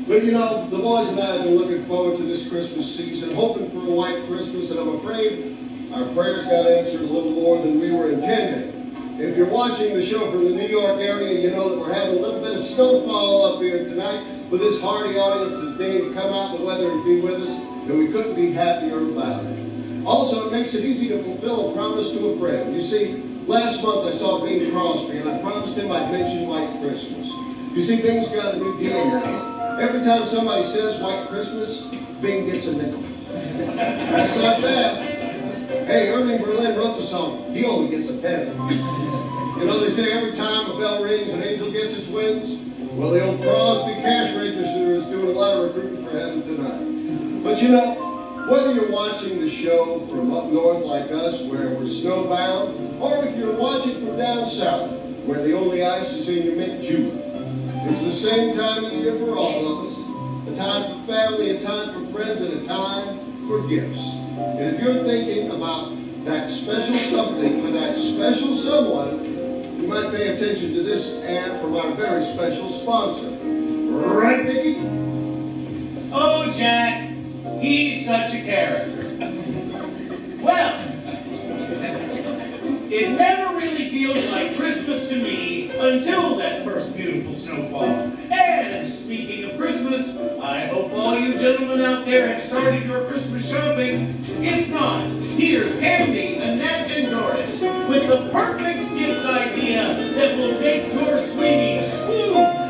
But you know, the boys and I have been looking forward to this Christmas season, hoping for a white Christmas, and I'm afraid our prayers got answered a little more than we were intending. If you're watching the show from the New York area, you know that we're having a little bit of snowfall up here tonight, but this hardy audience is deigned to come out in the weather and be with us, and we couldn't be happier about it. Also, it makes it easy to fulfill a promise to a friend. You see, last month I saw Bing Crosby, and I promised him I'd mention White Christmas. You see, Bing's got a new deal now. Every time somebody says White Christmas, Bing gets a nickel. That's not bad. Hey, Irving Berlin wrote the song. He only gets a penny. You know, they say every time a bell rings, an angel gets its wings. Well, the old Crosby cash register is doing a lot of recruiting for heaven tonight. But you know, whether you're watching the show from up north like us, where we're snowbound, or if you're watching from down south, where the only ice is in your mint julep, it's the same time of year for all of us. A time for family, a time for friends, and a time for gifts. And if you're thinking about that special something for that special someone, you might pay attention to this ad from our very special sponsor. Right, Mickey? Oh, Jack, he's such a character. Well, it never really feels like Christmas to me until that first beautiful snowfall. And speaking of Christmas, I hope all you gentlemen out there have started your Christmas shopping. If not, here's Candy, Annette, and Doris with the perfect gift idea that will make your sweetie swoon.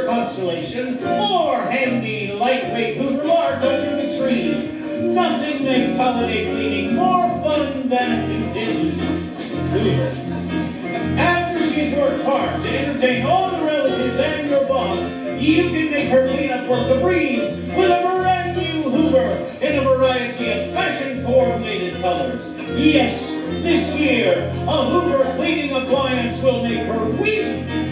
Constellation, or handy, lightweight Hoover lark under the tree. Nothing makes holiday cleaning more fun than a continued Hoover. After she's worked hard to entertain all the relatives and your boss, you can make her cleanup work a breeze with a brand new Hoover in a variety of fashion-coordinated colors. Yes, this year, a Hoover cleaning appliance will make her weep